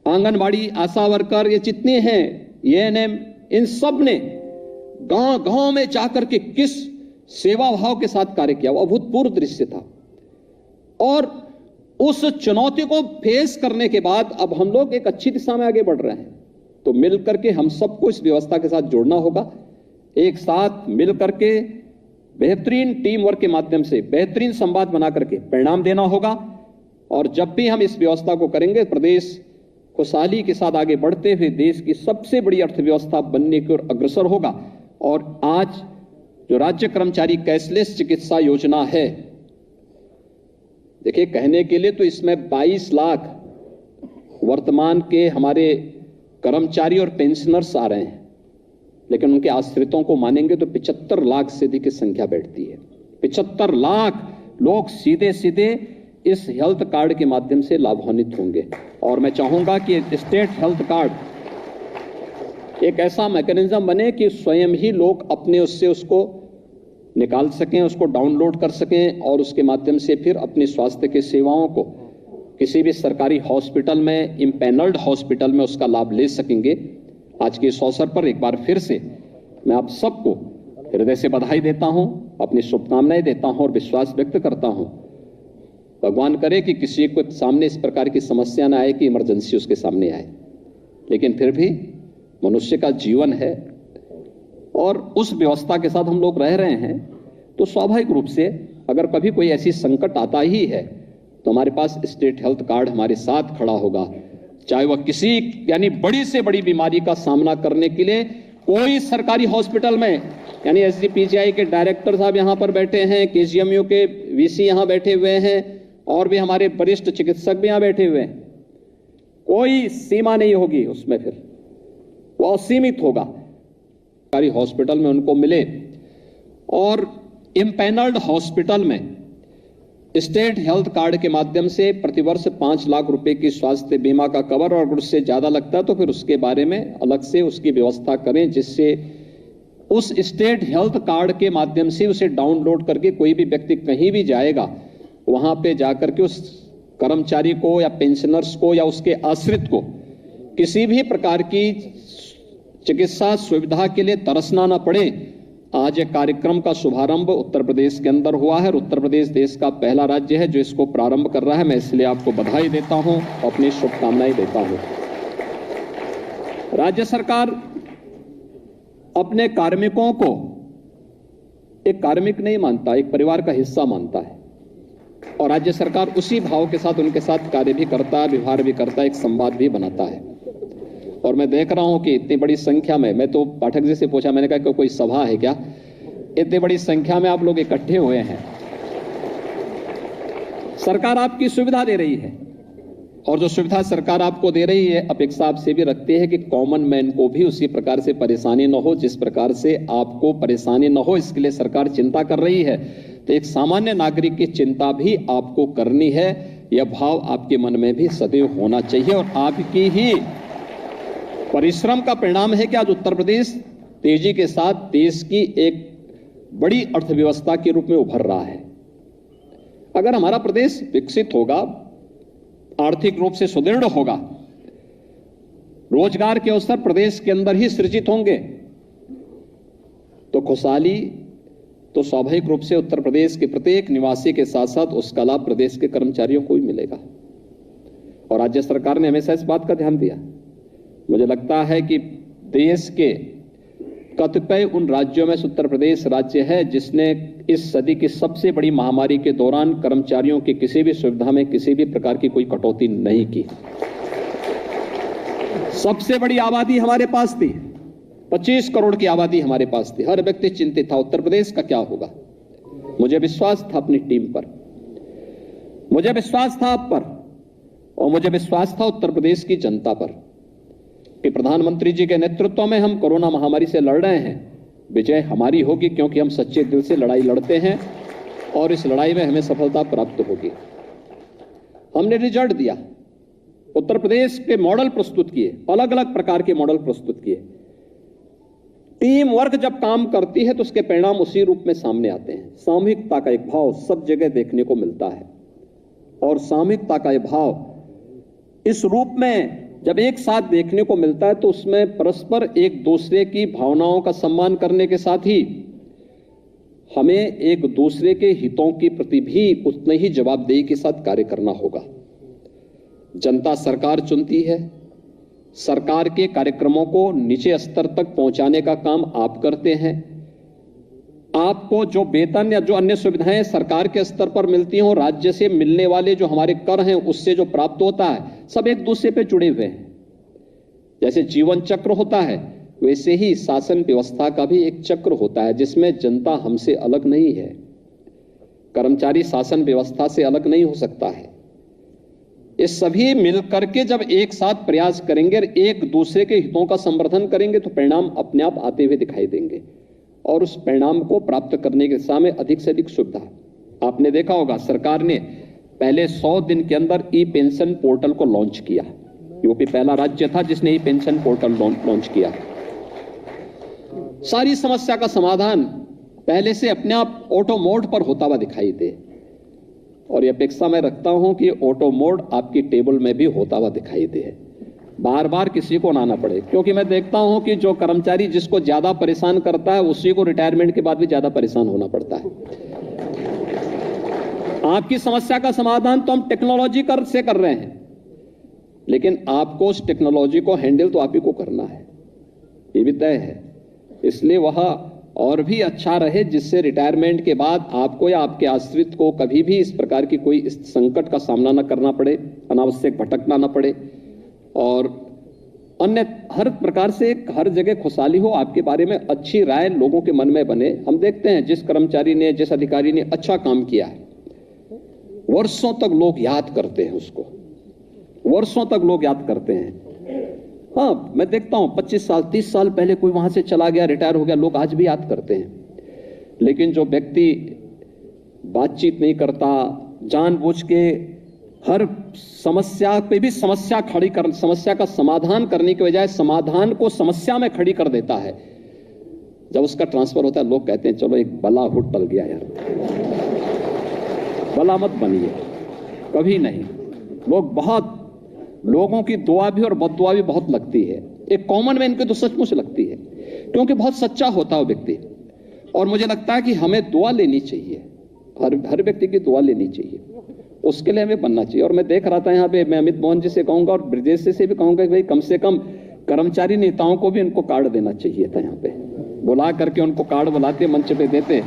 आंगनबाड़ी, आशा worker, ये जितने हैं, एएनएम, इन सब ने गांव-गांव में जाकर के किस सेवा भाव के साथ कार्य किया, वो अभूतपूर्व दृश्य था। और उस चुनौती को फेस करने के बाद अब हम लोग एक अच्छी दिशा में आगे बढ़ रहे हैं। तो मिलकर के हम सबको इस व्यवस्था के साथ जुड़ना होगा, एक साथ मिलकर के बेहतरीन टीम वर्क के माध्यम से बेहतरीन संवाद बना करके परिणाम देना होगा। और जब भी हम इस व्यवस्था को करेंगे, प्रदेश खुशहाली के साथ आगे बढ़ते हुए देश की सबसे बड़ी अर्थव्यवस्था बनने की ओर अग्रसर होगा। और आज जो राज्य कर्मचारी कैशलेस चिकित्सा योजना है, देखिए कहने के लिए तो इसमें 22 लाख वर्तमान के हमारे कर्मचारी और पेंशनर्स आ रहे हैं, लेकिन उनके आश्रितों को मानेंगे तो 75 लाख से अधिक की संख्या बैठती है। 75 लाख लोग सीधे सीधे इस हेल्थ कार्ड के माध्यम से लाभान्वित होंगे। और मैं चाहूंगा कि स्टेट हेल्थ कार्ड एक ऐसा मैकेनिज्म बने कि स्वयं ही लोग अपने उससे उसको निकाल सकें, उसको डाउनलोड कर सकें और उसके माध्यम से फिर अपनी स्वास्थ्य के सेवाओं को किसी भी सरकारी हॉस्पिटल में, इम्पैनल्ड हॉस्पिटल में उसका लाभ ले सकेंगे। आज के इस अवसर पर एक बार फिर से मैं आप सबको हृदय से बधाई देता हूं, अपनी शुभकामनाएं देता हूं और विश्वास व्यक्त करता हूं। भगवान करे कि किसी को सामने इस प्रकार की समस्या ना आए कि इमरजेंसी उसके सामने आए, लेकिन फिर भी मनुष्य का जीवन है और उस व्यवस्था के साथ हम लोग रह रहे हैं, तो स्वाभाविक रूप से अगर कभी कोई ऐसी संकट आता ही है तो हमारे पास स्टेट हेल्थ कार्ड हमारे साथ खड़ा होगा। चाहे वह किसी यानी बड़ी से बड़ी बीमारी का सामना करने के लिए कोई सरकारी हॉस्पिटल में, यानी एसजीपीजीआई के डायरेक्टर साहब यहाँ पर बैठे हैं, केजीएमयू के वीसी यहाँ बैठे हुए हैं और भी हमारे वरिष्ठ चिकित्सक भी यहाँ बैठे हुए हैं, कोई सीमा नहीं होगी उसमें, फिर वो असीमित होगा। सरकारी हॉस्पिटल में उनको मिले और इम्पैनल्ड हॉस्पिटल में स्टेट हेल्थ कार्ड के माध्यम से प्रतिवर्ष 5 लाख रुपए की स्वास्थ्य बीमा का कवर, और अगर उससे ज्यादा लगता है तो फिर उसके बारे में अलग से उसकी व्यवस्था करें, जिससे उस स्टेट हेल्थ कार्ड के माध्यम से उसे डाउनलोड करके कोई भी व्यक्ति कहीं भी जाएगा, वहां पे जाकर के उस कर्मचारी को या पेंशनर्स को या उसके आश्रित को किसी भी प्रकार की चिकित्सा सुविधा के लिए तरसना न पड़े। आज एक कार्यक्रम का शुभारंभ उत्तर प्रदेश के अंदर हुआ है और उत्तर प्रदेश देश का पहला राज्य है जो इसको प्रारंभ कर रहा है। मैं इसलिए आपको बधाई देता हूं, अपनी शुभकामनाएं देता हूं। राज्य सरकार अपने कार्मिकों को एक कार्मिक नहीं मानता, एक परिवार का हिस्सा मानता है और राज्य सरकार उसी भाव के साथ उनके साथ कार्य भी करता है, व्यवहार भी करता है, एक संवाद भी बनाता है। और मैं देख रहा हूं कि इतनी बड़ी संख्या में, मैं तो पाठक जी से पूछा, मैंने कहा कि कोई सभा है क्या, इतनी बड़ी संख्या में आप लोग इकट्ठे हुए हैं। सरकार आपकी सुविधा दे रही है और जो सुविधा सरकार आपको दे रही है, अपेक्षा आपसे भी रखती है कि कॉमन मैन को भी उसी प्रकार से परेशानी न हो जिस प्रकार से आपको परेशानी न हो, इसके लिए सरकार चिंता कर रही है। तो एक सामान्य नागरिक की चिंता भी आपको करनी है, यह भाव आपके मन में भी सदैव होना चाहिए। और आपकी ही परिश्रम का परिणाम है कि आज उत्तर प्रदेश तेजी के साथ देश की एक बड़ी अर्थव्यवस्था के रूप में उभर रहा है। अगर हमारा प्रदेश विकसित होगा, आर्थिक रूप से सुदृढ़ होगा, रोजगार के अवसर प्रदेश के अंदर ही सृजित होंगे, तो खुशहाली तो स्वाभाविक रूप से उत्तर प्रदेश के प्रत्येक निवासी के साथ साथ उसका लाभ प्रदेश के कर्मचारियों को भी मिलेगा। और राज्य सरकार ने हमेशा इस बात का ध्यान दिया। मुझे लगता है कि देश के कतिपय उन राज्यों में उत्तर प्रदेश राज्य है जिसने इस सदी की सबसे बड़ी महामारी के दौरान कर्मचारियों की किसी भी सुविधा में किसी भी प्रकार की कोई कटौती नहीं की। सबसे बड़ी आबादी हमारे पास थी, 25 करोड़ की आबादी हमारे पास थी। हर व्यक्ति चिंतित था उत्तर प्रदेश का क्या होगा। मुझे विश्वास था अपनी टीम पर, मुझे विश्वास था आप पर और मुझे विश्वास था उत्तर प्रदेश की जनता पर कि प्रधानमंत्री जी के नेतृत्व में हम कोरोना महामारी से लड़ रहे हैं। विजय हमारी होगी क्योंकि हम सच्चे दिल से लड़ाई लड़ते हैं और इस लड़ाई में हमें सफलता प्राप्त होगी। हमने रिजल्ट दिया, उत्तर प्रदेश के मॉडल प्रस्तुत किए, अलग अलग प्रकार के मॉडल प्रस्तुत किए। टीम वर्क जब काम करती है तो उसके परिणाम उसी रूप में सामने आते हैं। सामूहिकता का एक भाव सब जगह देखने को मिलता है और सामूहिकता का एक भाव इस रूप में जब एक साथ देखने को मिलता है तो उसमें परस्पर एक दूसरे की भावनाओं का सम्मान करने के साथ ही हमें एक दूसरे के हितों के प्रति भी उतने ही जवाबदेही के साथ कार्य करना होगा। जनता सरकार चुनती है, सरकार के कार्यक्रमों को नीचे स्तर तक पहुंचाने का काम आप करते हैं। आपको जो वेतन या जो अन्य सुविधाएं सरकार के स्तर पर मिलती हैं और राज्य से मिलने वाले जो हमारे कर हैं उससे जो प्राप्त होता है, सब एक दूसरे पे जुड़े हुए हैं। जैसे जीवन चक्र होता है वैसे ही शासन व्यवस्था का भी एक चक्र होता है जिसमें जनता हमसे अलग नहीं है। कर्मचारी शासन व्यवस्था से अलग नहीं हो सकता है। ये सभी मिलकर के जब एक साथ प्रयास करेंगे और एक दूसरे के हितों का संवर्धन करेंगे तो परिणाम अपने आप आते हुए दिखाई देंगे और उस परिणाम को प्राप्त करने की दिशा में अधिक से अधिक सुविधा। आपने देखा होगा सरकार ने पहले 100 दिन के अंदर ई पेंशन पोर्टल को लॉन्च किया। यूपी पहला राज्य था जिसने ई पेंशन पोर्टल लॉन्च किया। सारी समस्या का समाधान पहले से अपने आप ऑटो मोड पर होता हुआ दिखाई दे और यह अपेक्षा मैं रखता हूं कि ऑटो मोड आपकी टेबल में भी होता हुआ दिखाई दे, बार बार किसी को ना आना पड़े। क्योंकि मैं देखता हूं कि जो कर्मचारी जिसको ज्यादा परेशान करता है उसी को रिटायरमेंट के बाद भी ज्यादा परेशान होना पड़ता है। आपकी समस्या का समाधान तो हम टेक्नोलॉजी से कर रहे हैं, लेकिन आपको उस टेक्नोलॉजी को हैंडल तो आप ही को करना है, ये भी तय है। इसलिए वह और भी अच्छा रहे जिससे रिटायरमेंट के बाद आपको या आपके आश्रित को कभी भी इस प्रकार की कोई संकट का सामना न करना पड़े, अनावश्यक भटकना न पड़े और अन्य हर प्रकार से हर जगह खुशहाली हो, आपके बारे में अच्छी राय लोगों के मन में बने। हम देखते हैं जिस कर्मचारी ने, जिस अधिकारी ने अच्छा काम किया है, वर्षों तक लोग याद करते हैं उसको, वर्षों तक लोग याद करते हैं। हाँ, मैं देखता हूं 25 साल 30 साल पहले कोई वहां से चला गया, रिटायर हो गया, लोग आज भी याद करते हैं। लेकिन जो व्यक्ति बातचीत नहीं करता, जानबूझ के हर समस्या पे भी समस्या का समाधान करने की बजाय समाधान को समस्या में खड़ी कर देता है, जब उसका ट्रांसफर होता है लोग कहते हैं चलो एक बला हुट टल गया यार। बला मत बनिए, कभी नहीं। लोगों की दुआ भी और बददुआ भी बहुत लगती है। एक कॉमन मैन की तो सचमुच लगती है, क्योंकि बहुत सच्चा होता है व्यक्ति। और मुझे लगता है कि हमें दुआ लेनी चाहिए, हर व्यक्ति की दुआ लेनी चाहिए, उसके लिए हमें बनना चाहिए। और मैं देख रहा था यहाँ पे, मैं अमित मोहन जी से कहूंगा और ब्रजेश से भी कहूंगा कि भाई कम से कम कर्मचारी नेताओं को भी उनको कार्ड देना चाहिए था। यहाँ पे बुला करके उनको कार्ड बुलाते, मंच पे देते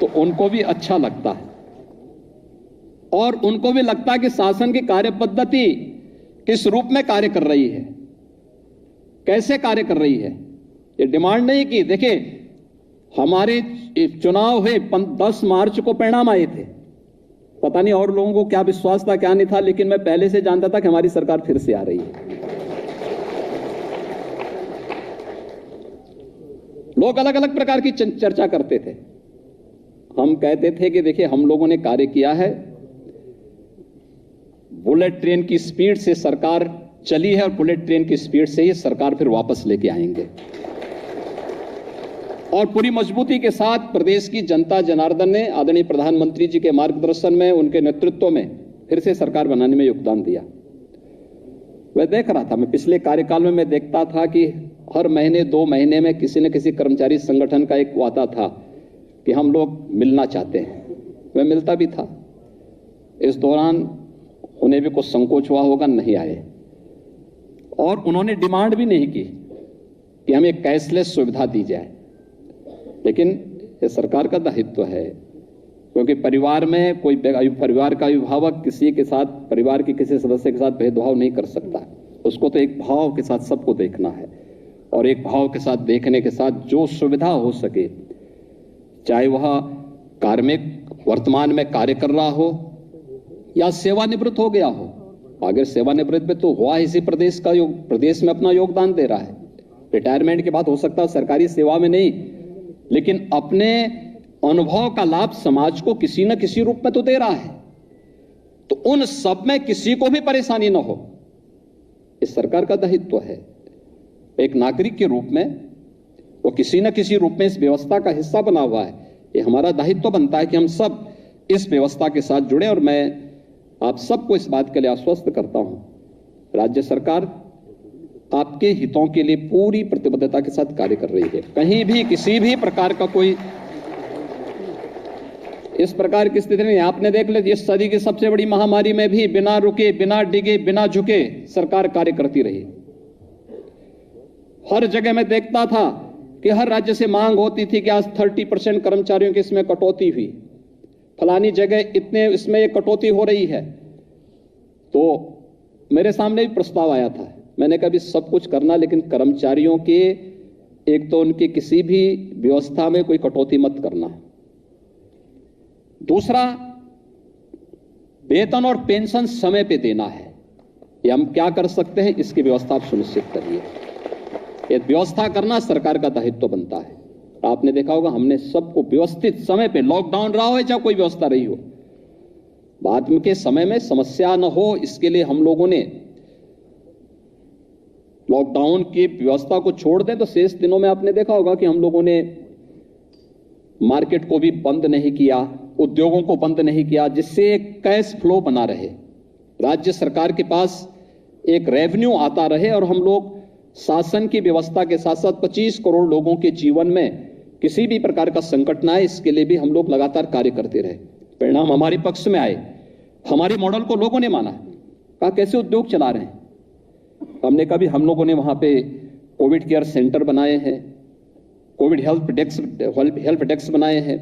तो उनको भी अच्छा लगता है और उनको भी लगता है कि शासन की कार्य पद्धति किस रूप में कार्य कर रही है, कैसे कार्य कर रही है। ये डिमांड नहीं की, देखिए हमारे चुनाव हुए 10 मार्च को परिणाम आए थे, पता नहीं और लोगों को क्या विश्वास था क्या नहीं था, लेकिन मैं पहले से जानता था कि हमारी सरकार फिर से आ रही है। लोग अलग अलग प्रकार की चर्चा करते थे। हम कहते थे कि देखिए हम लोगों ने कार्य किया है, बुलेट ट्रेन की स्पीड से सरकार चली है और बुलेट ट्रेन की स्पीड से ही सरकार फिर वापस लेके आएंगे। और पूरी मजबूती के साथ प्रदेश की जनता जनार्दन ने आदरणीय प्रधानमंत्री जी के मार्गदर्शन में, उनके नेतृत्व में फिर से सरकार बनाने में योगदान दिया। मैं देख रहा था, मैं पिछले कार्यकाल में मैं देखता था कि हर महीने 2 महीने में किसी न किसी कर्मचारी संगठन का एक वादा था कि हम लोग मिलना चाहते हैं। मैं मिलता भी था। इस दौरान उन्हें भी कुछ संकोच हुआ होगा, नहीं आए और उन्होंने डिमांड भी नहीं की कि हमें कैशलेस सुविधा दी जाए। लेकिन ये सरकार का दायित्व है, क्योंकि परिवार में कोई परिवार का अभिभावक किसी के साथ, परिवार के किसी सदस्य के साथ भेदभाव नहीं कर सकता। उसको तो एक भाव के साथ सबको देखना है और एक भाव के साथ देखने के साथ जो सुविधा हो सके, चाहे वह कार्मिक वर्तमान में कार्य कर रहा हो या सेवानिवृत्त हो गया हो। अगर सेवानिवृत्त में तो हुआ इसी प्रदेश में अपना योगदान दे रहा है, रिटायरमेंट के बाद हो सकता है सरकारी सेवा में नहीं, लेकिन अपने अनुभव का लाभ समाज को किसी न किसी रूप में तो दे रहा है। तो उन सब में किसी को भी परेशानी न हो, इस सरकार का दायित्व है। एक नागरिक के रूप में वो किसी न किसी रूप में इस व्यवस्था का हिस्सा बना हुआ है। ये हमारा दायित्व बनता है कि हम सब इस व्यवस्था के साथ जुड़े। और मैं आप सबको इस बात के लिए आश्वस्त करता हूं, राज्य सरकार आपके हितों के लिए पूरी प्रतिबद्धता के साथ कार्य कर रही है। कहीं भी किसी भी प्रकार का कोई इस प्रकार की स्थिति नहीं। आपने देख लिया, इस सदी की सबसे बड़ी महामारी में भी बिना रुके, बिना डिगे, बिना झुके सरकार कार्य करती रही। हर जगह मैं देखता था कि हर राज्य से मांग होती थी कि आज 30% कर्मचारियों की इसमें कटौती हुई, फलानी जगह इतने इसमें ये कटौती हो रही है। तो मेरे सामने भी प्रस्ताव आया था, मैंने कहा भी सब कुछ करना, लेकिन कर्मचारियों के एक तो उनकी किसी भी व्यवस्था में कोई कटौती मत करना। दूसरा, वेतन और पेंशन समय पे देना है। ये हम क्या कर सकते हैं, इसकी व्यवस्था आप सुनिश्चित करिए। ये व्यवस्था करना सरकार का दायित्व बनता है। आपने देखा होगा, हमने सबको व्यवस्थित समय पे, लॉकडाउन रहा हो या कोई व्यवस्था रही हो, बाद में के समय में समस्या न हो, इसके लिए हम लोगों ने लॉकडाउन की व्यवस्था को छोड़ दें तो शेष दिनों में आपने देखा होगा कि हम लोगों ने मार्केट को भी बंद नहीं किया, उद्योगों को बंद नहीं किया, जिससे एक कैश फ्लो बना रहे, राज्य सरकार के पास एक रेवेन्यू आता रहे और हम लोग शासन की व्यवस्था के साथ साथ 25 करोड़ लोगों के जीवन में किसी भी प्रकार का संकट ना आए, इसके लिए भी हम लोग लगातार कार्य करते रहे। परिणाम हमारे पक्ष में आए, हमारे मॉडल को लोगों ने माना, कहा कैसे उद्योग चला रहे हैं। हमने कभी हम लोगों ने वहां पे कोविड केयर सेंटर बनाए हैं, कोविड हेल्प डेस्क बनाए हैं,